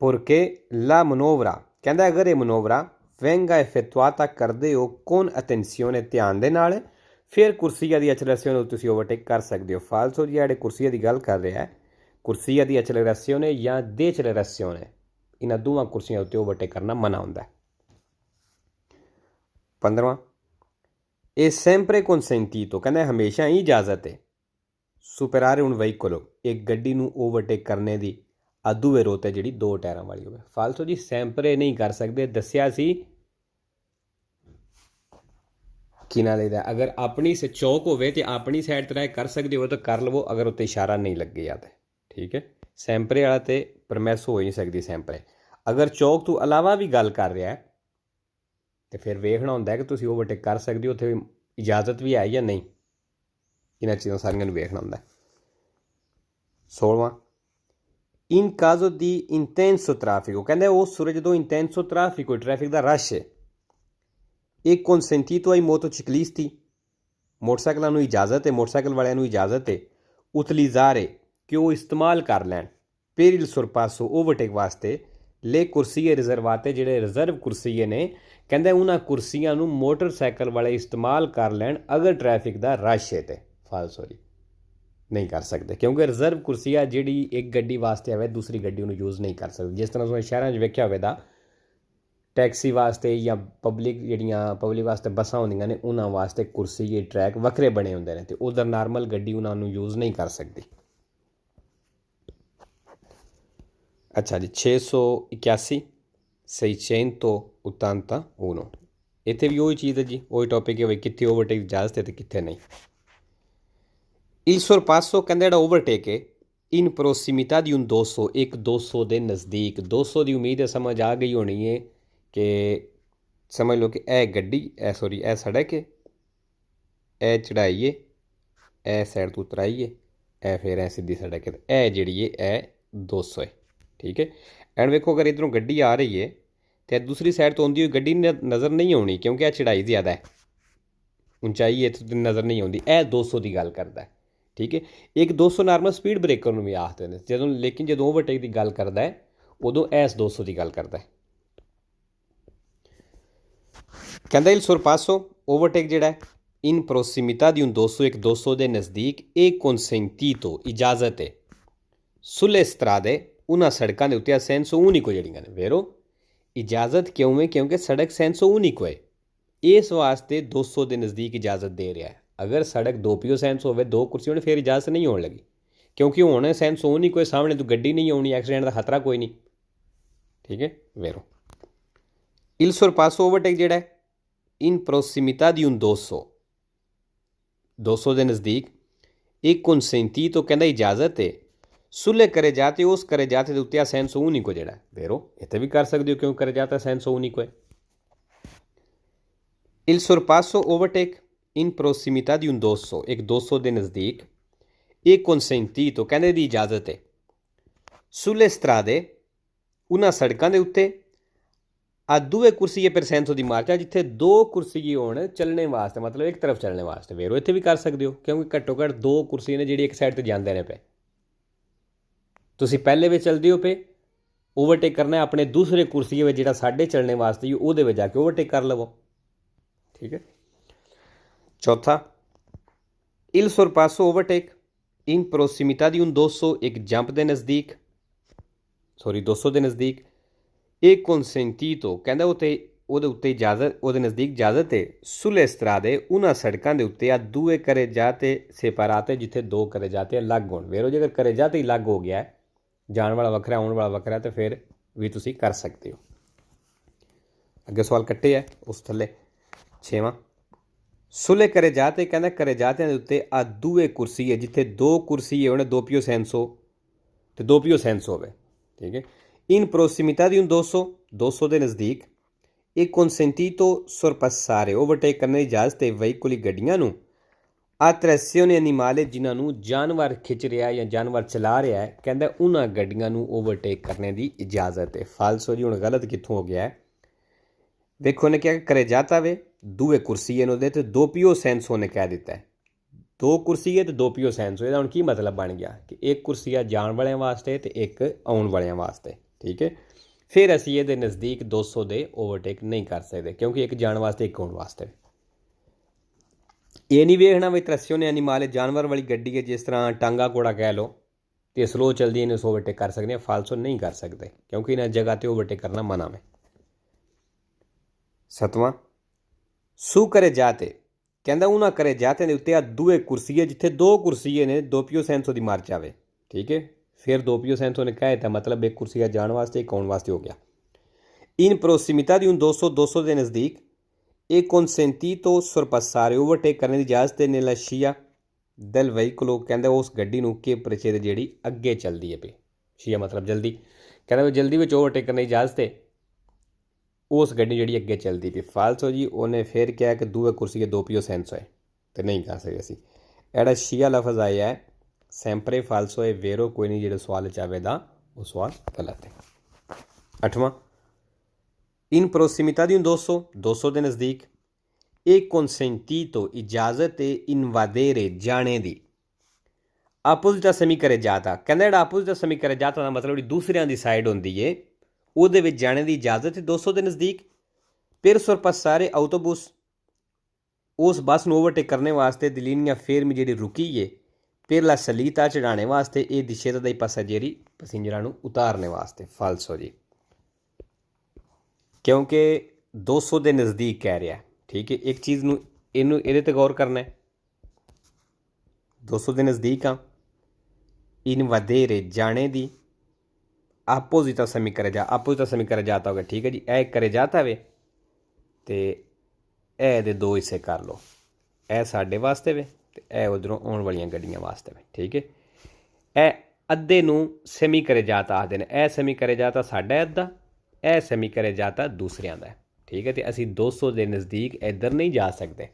purché la manovra, ਕਹਿੰਦਾ ਅਗਰ ਇਹ ਮਨੋਵਰਾ venga effettuata ਕਰਦੇ ਹੋ con attenzione, ਧਿਆਨ ਦੇ ਨਾਲ, ਫਿਰ ਕੁਰਸੀਆ ਦੀ ਐਕਸਲਰੇਸ਼ਨ ਤੁਸੀਂ ਓਵਰਟੇਕ ਕਰ ਸਕਦੇ ਹੋ। ਫਾਲਸੋ ਜੀ ਜਿਹੜੇ ਕੁਰਸੀਆ ਦੀ ਗੱਲ ਕਰ ਰਿਹਾ ਹੈ, ਕੁਰਸੀਆ ਦੀ ਐਕਸਲਰੇਸ਼ਨ ਜਾਂ ਡੇਚਲਰੇਸ਼ਨ, ਇਹਨਾਂ ਦੋਵਾਂ ਕੁਰਸੀਆਂ ਉੱਤੇ ਓਵਰਟੇਕ ਕਰਨਾ ਮਨਾ ਹੁੰਦਾ ਹੈ। 15ਵਾਂ ਇਹ sempre consentito, ਕਹਿੰਦਾ ਹਮੇਸ਼ਾ ਹੀ ਇਜਾਜ਼ਤ ਹੈ superare un veicolo, ਇੱਕ ਗੱਡੀ ਨੂੰ ਓਵਰਟੇਕ ਕਰਨੇ ਦੀ ਆ ਦੂਏ ਰੋ 'ਤੇ ਜਿਹੜੀ ਦੋ ਟਾਇਰਾਂ ਵਾਲੀ ਹੋਵੇ। ਫਾਲਸੋ ਜੀ ਸੈਂਪਰੇ ਨਹੀਂ ਕਰ ਸਕਦੇ, ਦੱਸਿਆ ਸੀ ਕੀ ਨਾਲ ਇਹਦਾ, ਅਗਰ ਆਪਣੀ ਚੌਕ ਹੋਵੇ ਤੇ ਆਪਣੀ ਸਾਈਡ ਤੇ ਕਰ ਸਕਦੇ ਹੋ ਤਾਂ ਕਰ ਲਵੋ, ਅਗਰ ਉੱਤੇ ਇਸ਼ਾਰਾ ਨਹੀਂ ਲੱਗਿਆ ਤਾਂ ਠੀਕ ਹੈ। ਸੈਂਪਰੇ ਵਾਲਾ ਤੇ ਪਰਮਿਸ ਹੋ ਹੀ ਨਹੀਂ ਸਕਦੀ ਸੈਂਪਰੇ। ਅਗਰ ਚੌਕ ਤੋਂ ਇਲਾਵਾ ਵੀ ਗੱਲ ਕਰ ਰਿਹਾ ਹੈ ਤੇ ਫਿਰ ਵੇਖਣਾ ਹੁੰਦਾ ਕਿ ਤੁਸੀਂ ਓਵਰਟੇਕ ਕਰ ਸਕਦੇ ਹੋ, ਉੱਥੇ ਇਜਾਜ਼ਤ ਵੀ ਹੈ ਜਾਂ ਨਹੀਂ, ਇਹਨਾਂ ਚੀਜ਼ਾਂ ਸਾਰੀਆਂ ਨੂੰ ਵੇਖਣਾ ਹੁੰਦਾ। 16ਵਾਂ in caso di intenso traffico, ਕਹਿੰਦੇ ਉਸ ਸੂਰਜ ਜਦੋਂ intenso traffico, ਟ੍ਰੈਫਿਕ ਦਾ ਰਸ਼ ਹੈ, ਇਹ consentito ai motociclisti, ਮੋਟਰਸਾਈਕਲਾਂ ਨੂੰ ਇਜਾਜ਼ਤ ਹੈ, ਮੋਟਰਸਾਈਕਲ ਵਾਲਿਆਂ ਨੂੰ ਇਜਾਜ਼ਤ ਹੈ utilizzare, ਕਿ ਉਹ ਇਸਤੇਮਾਲ ਕਰ ਲੈਣ per il sorpasso, ਓਵਰਟੇਕ ਵਾਸਤੇ le corsie riservate, ਜਿਹੜੇ ਰਿਜ਼ਰਵ ਕੁਰਸੀਏ ਨੇ, ਕਹਿੰਦੇ ਉਹਨਾਂ ਕੁਰਸੀਆਂ ਨੂੰ ਮੋਟਰਸਾਈਕਲ ਵਾਲੇ ਇਸਤੇਮਾਲ ਕਰ ਲੈਣ ਅਗਰ ਟ੍ਰੈਫਿਕ ਦਾ ਰਸ਼ ਹੈ ਤੇ। ਫਾਲਸੋ ਜੀ ਨਹੀਂ ਕਰ ਸਕਦੇ, ਕਿਉਂਕਿ ਰਿਜ਼ਰਵ ਕੁਰਸੀਆ ਜਿਹੜੀ ਇੱਕ ਗੱਡੀ ਵਾਸਤੇ ਆਵੇ ਦੂਸਰੀ ਗੱਡੀ ਉਹਨੂੰ ਯੂਜ਼ ਨਹੀਂ ਕਰ ਸਕਦੀ। ਜਿਸ ਤਰ੍ਹਾਂ ਤੁਸੀਂ ਸ਼ਹਿਰਾਂ 'ਚ ਵੇਖਿਆ ਹੋਵੇ ਤਾਂ ਟੈਕਸੀ ਵਾਸਤੇ ਜਾਂ ਪਬਲਿਕ ਵਾਸਤੇ ਬੱਸਾਂ ਹੁੰਦੀਆਂ ਨੇ, ਉਹਨਾਂ ਵਾਸਤੇ ਕੁਰਸੀ ਟਰੈਕ ਵੱਖਰੇ ਬਣੇ ਹੁੰਦੇ ਨੇ, ਅਤੇ ਉਧਰ ਨਾਰਮਲ ਗੱਡੀ ਉਹਨਾਂ ਨੂੰ ਯੂਜ਼ ਨਹੀਂ ਕਰ ਸਕਦੀ। ਅੱਛਾ ਜੀ 681 681, ਇੱਥੇ ਵੀ ਉਹੀ ਚੀਜ਼ ਹੈ ਜੀ, ਉਹੀ ਟੌਪਿਕ ਹੈ ਬਈ ਕਿੱਥੇ ਓਵਰਟੇਕ ਇਜਾਜ਼ਤ ਹੈ ਅਤੇ ਕਿੱਥੇ ਨਹੀਂ। il sorpasso, ਕਹਿੰਦਾ ਜਿਹੜਾ ਓਵਰਟੇਕ ਹੈ in prossimità di un 200, ਇੱਕ 200 ਦੇ ਨਜ਼ਦੀਕ। 200 ਦੀ ਉਮੀਦ ਹੈ ਸਮਝ ਆ ਗਈ ਹੋਣੀ ਹੈ ਕਿ ਸਮਝ ਲਓ ਕਿ ਇਹ ਗੱਡੀ, ਇਹ ਸੜਕ ਹੈ, ਇਹ ਚੜ੍ਹਾਈ ਹੈ, ਇਹ ਸਾਈਡ ਤੋਂ ਉਤਰਾਈ ਹੈ, ਇਹ ਫਿਰ ਇਹ ਸਿੱਧੀ ਸੜਕ ਹੈ, ਇਹ ਜਿਹੜੀ ਹੈ ਇਹ 200 ਹੈ, ਠੀਕ ਹੈ। ਐਂਡ ਵੇਖੋ ਅਗਰ ਇੱਧਰੋਂ ਗੱਡੀ ਆ ਰਹੀ ਹੈ ਅਤੇ ਦੂਸਰੀ ਸਾਈਡ ਤੋਂ ਆਉਂਦੀ ਹੋਈ ਗੱਡੀ ਨਜ਼ਰ ਨਹੀਂ ਆਉਣੀ, ਕਿਉਂਕਿ ਇਹ ਚੜ੍ਹਾਈ ਜ਼ਿਆਦਾ ਹੈ, ਉਚਾਈ ਇੱਥੋਂ ਨਜ਼ਰ ਨਹੀਂ ਆਉਂਦੀ। ਇਹ 200 ਦੀ ਗੱਲ ਕਰਦਾ ਹੈ, ਠੀਕ ਹੈ। ਇੱਕ 200 ਨਾਰਮਲ ਸਪੀਡ ਬ੍ਰੇਕਰ ਨੂੰ ਵੀ ਆਖਦੇ ਨੇ ਜਦੋਂ, ਲੇਕਿਨ ਜਦੋਂ ਓਵਰਟੇਕ ਦੀ ਗੱਲ ਕਰਦਾ ਹੈ ਉਦੋਂ ਇਸ 200 ਦੀ ਗੱਲ ਕਰਦਾ ਹੈ। ਕਹਿੰਦਾ il sorpasso, ਓਵਰਟੇਕ ਜਿਹੜਾ ਹੈ in prossimità di un 200, ਇੱਕ 200 ਦੇ ਨਜ਼ਦੀਕ, ਇਹ consentito, ਇਜਾਜ਼ਤ ਹੈ sulle strade, ਉਹਨਾਂ ਸੜਕਾਂ ਦੇ ਉੱਤੇ senso unico ਜਿਹੜੀਆਂ ਨੇ, ਵੇਰੋ ਇਜਾਜ਼ਤ ਕਿਉਂ ਹੈ, ਕਿਉਂਕਿ ਸੜਕ senso unico ਹੈ, ਇਸ ਵਾਸਤੇ 200 ਦੇ ਨਜ਼ਦੀਕ ਇਜਾਜ਼ਤ ਦੇ ਰਿਹਾ ਹੈ। ਅਗਰ ਸੜਕ ਦੋ ਪਿਓ ਸੈਂਸ ਹੋਵੇ, ਦੋ ਕੁਰਸੀ ਹੋਣ, ਫਿਰ ਇਜਾਜ਼ਤ ਨਹੀਂ ਹੋਣ ਲੱਗੀ, ਕਿਉਂਕਿ ਹੁਣ ਸੈਂਸ ਹੋ ਨਹੀਂ, ਕੋਈ ਸਾਹਮਣੇ ਤੋਂ ਗੱਡੀ ਨਹੀਂ ਆਉਣੀ, ਐਕਸੀਡੈਂਟ ਦਾ ਖਤਰਾ ਕੋਈ ਨਹੀਂ, ਠੀਕ ਹੈ। ਵੇਰੋ il sorpasso, ਓਵਰਟੇਕ ਜਿਹੜਾ ਹੈ in prossimità di un 200, 200 ਦੇ ਨਜ਼ਦੀਕ, ਇਹ consentito, ਕਹਿੰਦਾ ਇਜਾਜ਼ਤ ਹੈ sulle carreggiate, ਉਸ carreggiate ਦੇ ਉੱਤੇ senso unico ਜਿਹੜਾ, ਵੇਰੋ ਇੱਥੇ ਵੀ ਕਰ ਸਕਦੇ ਹੋ ਕਿਉਂ carreggiata senso unico ਹੈ। il sorpasso, overtake in prossimità di un 200, ਇੱਕ 200 ਦੇ ਨਜ਼ਦੀਕ, ਇਹ consentito, ਕਹਿੰਦੇ ਦੀ ਇਜਾਜ਼ਤ ਹੈ sulle strade, ਉਹਨਾਂ ਸੜਕਾਂ ਦੇ ਉੱਤੇ, ਆ ਦੂਏ ਕੁਰਸੀਏ per senso di marcia, ਜਿੱਥੇ ਦੋ ਕੁਰਸੀਏ ਹੋਣ ਚੱਲਣੇ ਵਾਸਤੇ, ਮਤਲਬ ਇੱਕ ਤਰਫ ਚੱਲਣੇ ਵਾਸਤੇ, ਵੇਰੋ ਇੱਥੇ ਵੀ ਕਰ ਸਕਦੇ ਹੋ ਕਿਉਂਕਿ ਘੱਟੋ ਘੱਟ ਦੋ ਕੁਰਸੀਏ ਨੇ ਜਿਹੜੀ ਇੱਕ ਸਾਈਡ 'ਤੇ ਜਾਂਦੇ ਨੇ ਪਏ, ਤੁਸੀਂ ਪਹਿਲੇ ਵਿੱਚ ਚੱਲਦੇ ਹੋ ਪਏ, ਓਵਰਟੇਕ ਕਰਨਾ ਆਪਣੇ ਦੂਸਰੇ ਕੁਰਸੀਏ ਵਿੱਚ ਜਿਹੜਾ ਸਾਡੇ ਚੱਲਣੇ ਵਾਸਤੇ ਉਹਦੇ ਵਿੱਚ ਜਾ ਕੇ ਓਵਰਟੇਕ ਕਰ ਲਵੋ, ਠੀਕ ਹੈ। ਚੌਥਾ il sorpasso, overtake in prossimità di un 200, ਇੱਕ ਜੰਪ ਦੇ ਨਜ਼ਦੀਕ, 200 ਦੇ ਨਜ਼ਦੀਕ, ਇਹ consentito, ਕਹਿੰਦਾ ਉਹਦੇ ਉੱਤੇ ਇਜਾਜ਼ਤ, ਉਹਦੇ ਨਜ਼ਦੀਕ ਇਜਾਜ਼ਤ ਹੈ sulle strade, ਉਹਨਾਂ ਸੜਕਾਂ ਦੇ ਉੱਤੇ, ਆ ਦੂਏ carreggiate separate, ਜਿੱਥੇ ਦੋ carreggiate ਅਲੱਗ ਹੋਣ। ਵੇਰੋ ਜੇਕਰ carreggiate ਹੀ ਅਲੱਗ ਹੋ ਗਿਆ ਜਾਣ ਵਾਲਾ ਵੱਖਰਾ ਆਉਣ ਵਾਲਾ ਵੱਖਰਾ ਤੇ ਫਿਰ ਵੀ ਤੁਸੀਂ ਕਰ ਸਕਦੇ ਹੋ। ਅੱਗੇ ਸਵਾਲ ਕੱਟੇ ਹੈ ਉਸ ਥੱਲੇ 6ਵਾਂ ਸੁਲੇ ਕਰੇ ਜਾਤੇ ਕਹਿੰਦਾ ਕਰੇ ਜਾਤਿਆਂ ਦੇ ਉੱਤੇ ਆ ਦੂਏ ਕੁਰਸੀ ਹੈ ਜਿੱਥੇ ਦੋ ਕੁਰਸੀ ਹੈ ਉਹਨੇ ਦੋਪੀਓ ਸੈਂਸੋ ਤੇ ਦੋਪੀਓ ਸੈਂਸ ਹੋਵੇ ਠੀਕ ਹੈ। ਇਨ ਪ੍ਰੋਸੀਮਿਟà di un 200 ਦੇ ਨਜ਼ਦੀਕ ਇਹ consentito sorpassare ਓਵਰਟੇਕ ਕਰਨ ਦੀ ਇਜਾਜ਼ਤ ਹੈ ਵਹੀਕੁਲੀ ਗੱਡੀਆਂ ਨੂੰ attrazione animale ਜਿਨ੍ਹਾਂ ਨੂੰ ਜਾਨਵਰ ਖਿੱਚ ਰਿਹਾ ਜਾਂ ਜਾਨਵਰ ਚਲਾ ਰਿਹਾ ਹੈ ਕਹਿੰਦਾ ਉਹਨਾਂ ਗੱਡੀਆਂ ਨੂੰ ਓਵਰਟੇਕ ਕਰਨ ਦੀ ਇਜਾਜ਼ਤ ਹੈ। ਫਾਲਸੋ ਜੀ ਹੁਣ ਗਲਤ ਕਿੱਥੋਂ ਹੋ ਗਿਆ ਹੈ ਵੇਖੋ ਨੇ ਕਿਹਾ ਕਰੇ ਜਾਤਾ ਵੇ ਦੂਏ ਕੁਰਸੀ ਇਹਨੂੰ ਦੇ ਤੇ ਦੋਪੀਓ ਸੈਂਸੋ ਨੇ ਕਹਿ ਦਿੱਤਾ ਹੈ ਦੋ ਕੁਰਸੀ ਹੈ ਤੇ ਦੋਪੀਓ ਸੈਂਸੋ ਇਹਦਾ ਹੁਣ ਕੀ ਮਤਲਬ ਬਣ ਗਿਆ ਕਿ ਇੱਕ ਕੁਰਸੀ ਆ ਜਾਣ ਵਾਲਿਆਂ ਵਾਸਤੇ ਤੇ ਇੱਕ ਆਉਣ ਵਾਲਿਆਂ ਵਾਸਤੇ ਠੀਕ ਹੈ। ਫਿਰ ਅਸੀਂ ਇਹਦੇ ਨਜ਼ਦੀਕ 200 ਦੇ ਓਵਰਟੇਕ ਨਹੀਂ ਕਰ ਸਕਦੇ ਕਿਉਂਕਿ ਇੱਕ ਜਾਣ ਵਾਸਤੇ ਇੱਕ ਆਉਣ ਵਾਸਤੇ। ਇਹ ਨਹੀਂ ਵੇਖਣਾ ਵੀ ਤਰੱਸਿਓ ਐਨੀਮਲ ਜਾਨਵਰ ਵਾਲੀ ਗੱਡੀ ਹੈ ਜਿਸ ਤਰ੍ਹਾਂ ਟਾਂਗਾ ਘੋੜਾ ਕਹਿ ਲਓ ਤੇ ਸਲੋ ਚੱਲਦੀ ਇਹਨੂੰ ਓਵਰਟੇਕ ਕਰ ਸਕਦੇ ਹਾਂ ਫਾਲਸੋ ਨਹੀਂ ਕਰ ਸਕਦੇ ਕਿਉਂਕਿ ਇਹਨਾਂ ਜਗ੍ਹਾ ਤੇ ਓਵਰਟੇਕ ਕਰਨਾ ਮਨਾ ਹੈ। 7ਵਾਂ ਸੂ ਕਰੇ ਜਾਤੇ ਕਹਿੰਦਾ ਉਹਨਾਂ ਕਰੇ ਜਾਤੇ ਦੇ ਉੱਤੇ ਆ ਦੂਏ ਕੁਰਸੀ ਹੈ ਜਿੱਥੇ ਦੋ ਕੁਰਸੀਏ ਨੇ ਦੋਪੀਓ ਸੈਂਸੋ ਦੀ ਮਾਰਚ ਆਵੇ ਠੀਕ ਹੈ। ਫਿਰ ਦੋਪੀਓ ਸੈਂਸੋ ਨੇ ਕਹੇ ਤਾਂ ਮਤਲਬ ਇੱਕ ਕੁਰਸੀ ਆ ਜਾਣ ਵਾਸਤੇ ਇੱਕ ਆਉਣ ਵਾਸਤੇ ਹੋ ਗਿਆ। ਇਨ ਪ੍ਰੋਸੀਮਿਟà di un 200 ਦੇ ਨਜ਼ਦੀਕ ਇਹ consentito sorpassare ਓਵਰਟੇਕ ਕਰਨ ਦੀ ਇਜਾਜ਼ਤ ਹੈ nella scia del veicolo ਕਹਿੰਦਾ ਉਸ ਗੱਡੀ ਨੂੰ ਕਿ ਪ੍ਰਚੇਦ ਜਿਹੜੀ ਅੱਗੇ ਚੱਲਦੀ ਹੈ ਪਈ ਸ਼ੀਆ ਮਤਲਬ ਜਲਦੀ ਕਹਿੰਦਾ ਵੀ ਜਲਦੀ ਵਿੱਚ ਓਵਰਟੇਕ ਕਰਨ ਦੀ ਇਜਾਜ਼ਤ ਹੈ ਉਸ ਗੱਡੀ ਜਿਹੜੀ ਅੱਗੇ ਚੱਲਦੀ ਪਈ। ਫਾਲਸੋ ਜੀ ਉਹਨੇ ਫਿਰ ਕਿਹਾ ਕਿ ਦੂਏ ਕੁਰਸੀ ਦੇ ਦੋਪੀਓ ਸੈਂਸੋ ਹੈ ਤੇ ਨਹੀਂ ਕਰ ਸਕਦੇ ਅਸੀਂ। ਜਿਹੜਾ ਸ਼ੀਆ ਲਫ਼ਜ਼ ਆਇਆ ਹੈ ਸੈਂਪਰੇ ਫਾਲਸੋ ਹੈ ਵੇਰੋ ਕੋਈ ਨਹੀਂ ਜਿਹੜੇ ਸਵਾਲ ਚਾਹਵੇ ਦਾ ਉਹ ਸਵਾਲ ਗਲਤ ਹੈ। 8ਵਾਂ ਇਨ ਪ੍ਰੋਸੀਮਿਟà di un 200 ਦੇ ਨਜ਼ਦੀਕ ਇਹ consentito ਇਜਾਜ਼ਤ ਹੈ ਇਨਵਾਦੇਰੇ ਜਾਣੇ ਦੀ ਆਪੋਜ਼ਿਟ ਸਮੀ ਕਰੇ ਜਾਤਾ ਕਹਿੰਦਾ ਜਿਹੜਾ ਆਪੋਜ਼ਿਟ ਸਮੀ ਕਰੇ ਜਾਤਾ ਦਾ ਮਤਲਬ ਜਿਹੜੀ ਦੂਸਰਿਆਂ ਦੀ ਸਾਈਡ ਹੁੰਦੀ ਹੈ ਉਹਦੇ ਵਿੱਚ ਜਾਣੇ ਦੀ ਇਜਾਜ਼ਤ ਹੈ 200 ਦੇ ਨਜ਼ਦੀਕ। ਫਿਰ sorpassare autobus ਉਸ ਬੱਸ ਨੂੰ ਓਵਰਟੇਕ ਕਰਨ ਵਾਸਤੇ ਦਿਲੀਨੀਆ ਫੇਰਮੀ ਜਿਹੜੀ ਰੁਕੀ ਹੈ ਫਿਰ ਲਾ ਸਲੀਤਾ ਚੜਾਉਣੇ ਵਾਸਤੇ ਇਹ ਦਿਸ਼ੇਤਾ ਦਾ ਹੀ ਪਾਸਾਜੇਰੀ ਪੈਸੰਜਰਾਂ ਨੂੰ ਉਤਾਰਨੇ ਵਾਸਤੇ। ਫਾਲਸੋ ਜੀ ਕਿਉਂਕਿ 200 ਦੇ ਨਜ਼ਦੀਕ ਕਹਿ ਰਿਹਾ ਠੀਕ ਹੈ। ਇੱਕ ਚੀਜ਼ ਨੂੰ ਇਹਦੇ ਤੇ ਗੌਰ ਕਰਨਾ ਹੈ 200 ਦੇ ਨਜ਼ਦੀਕ ਆ ਇਨਵਾਦੇਰੇ ਜਾਣੇ ਦੀ ਆਪੋਜ਼ਿਟ ਸਮੀ ਕਰੇ ਜਾਤਾ ਹੋਗਾ ਠੀਕ ਹੈ ਜੀ। ਇਹ ਕਰੇ ਜਾਤਾ ਵੇ ਤੇ ਇਹ ਦੇ ਦੋ ਹਿੱਸੇ ਕਰ ਲਓ ਇਹ ਸਾਡੇ ਵਾਸਤੇ ਵੇ ਤੇ ਇਹ ਉਧਰੋਂ ਆਉਣ ਵਾਲੀਆਂ ਗੱਡੀਆਂ ਵਾਸਤੇ ਵੇ ਠੀਕ ਹੈ। ਇਹ ਅੱਧੇ ਨੂੰ ਸੈਮੀ ਕਰੇ ਜਾਤਾ ਆਖਦੇ ਨੇ ਇਹ ਸੈਮੀ ਕਰੇ ਜਾਤਾ ਸਾਡਾ ਅੱਧਾ ਇਹ ਸੈਮੀ ਕਰੇ ਜਾਤਾ ਦੂਸਰਿਆਂ ਦਾ ਠੀਕ ਹੈ। ਤੇ ਅਸੀਂ 200 ਦੇ ਨਜ਼ਦੀਕ ਇੱਧਰ ਨਹੀਂ ਜਾ ਸਕਦੇ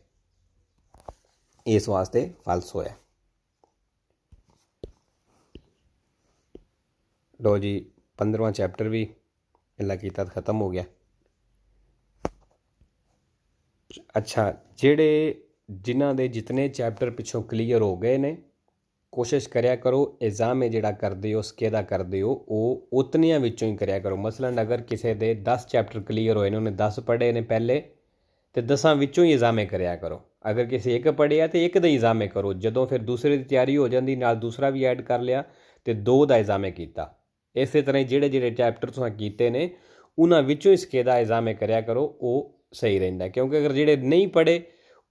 ਇਸ ਵਾਸਤੇ ਫਾਲਸੋ ਹੈ। ਲੋ ਜੀ 15ਵਾਂ ਚੈਪਟਰ ਵੀ ਇਲਾ ਕੀਤਾ ਖਤਮ ਹੋ ਗਿਆ। ਅੱਛਾ ਜਿਹੜੇ ਜਿਨ੍ਹਾਂ ਦੇ ਜਿਤਨੇ ਚੈਪਟਰ ਪਿੱਛੋਂ ਕਲੀਅਰ ਹੋ ਗਏ ਨੇ ਕੋਸ਼ਿਸ਼ ਕਰਿਆ ਕਰੋ ਐਗਜ਼ਾਮ ਜਿਹੜਾ ਕਰਦੇ ਹੋ ਸਕੇਦਾ ਕਰਦੇ ਹੋ ਉਹ ਉਤਨੀਆਂ ਵਿੱਚੋਂ ਹੀ ਕਰਿਆ ਕਰੋ। ਮਸਲਨ ਅਗਰ ਕਿਸੇ ਦੇ 10 ਚੈਪਟਰ ਕਲੀਅਰ ਹੋਏ ਨੇ ਉਹਨੇ 10 ਪੜ੍ਹੇ ਨੇ ਪਹਿਲੇ ਤੇ 10 ਵਿੱਚੋਂ ਹੀ ਐਗਜ਼ਾਮੇ ਕਰਿਆ ਕਰੋ। ਅਗਰ ਕਿਸੇ ਇੱਕ ਪੜ੍ਹਿਆ ਤੇ ਇੱਕ ਦਾ ਐਗਜ਼ਾਮੇ ਕਰੋ ਜਦੋਂ ਫਿਰ ਦੂਸਰੇ ਦੀ ਤਿਆਰੀ ਹੋ ਜਾਂਦੀ ਨਾਲ ਦੂਸਰਾ ਵੀ ਐਡ ਕਰ ਲਿਆ ਤੇ 2 ਦਾ ਐਗਜ਼ਾਮੇ ਕੀਤਾ। ਇਸੇ ਤਰ੍ਹਾਂ ਜਿਹੜੇ ਚੈਪਟਰ ਤੁਸੀਂ ਕੀਤੇ ਨੇ ਉਹਨਾਂ ਵਿੱਚੋਂ ਹੀ ਸਕੇਦਾ ਐਗਜ਼ਾਮੇ ਕਰਿਆ ਕਰੋ ਉਹ ਸਹੀ ਰਹਿੰਦਾ ਕਿਉਂਕਿ ਅਗਰ ਜਿਹੜੇ ਨਹੀਂ ਪੜ੍ਹੇ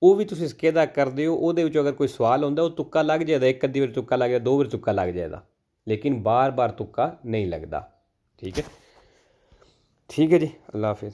ਉਹ ਵੀ ਤੁਸੀਂ ਸਕੇਦਾ ਕਰਦੇ ਹੋ ਉਹਦੇ ਵਿੱਚੋਂ ਅਗਰ ਕੋਈ ਸਵਾਲ ਹੁੰਦਾ ਉਹ ਤੁੱਕਾ ਲੱਗ ਜਾਏਗਾ ਇੱਕ ਅੱਧੀ ਵਾਰ ਤੁੱਕਾ ਲੱਗ ਜਾਏਗਾ 2 ਵਾਰ ਤੁੱਕਾ ਲੱਗ ਜਾਏਗਾ ਲੇਕਿਨ ਬਾਰ-ਬਾਰ ਤੁੱਕਾ ਨਹੀਂ ਲੱਗਦਾ ਠੀਕ ਹੈ। ਠੀਕ ਹੈ ਜੀ ਅੱਲਾ ਹਾਫਿਜ਼।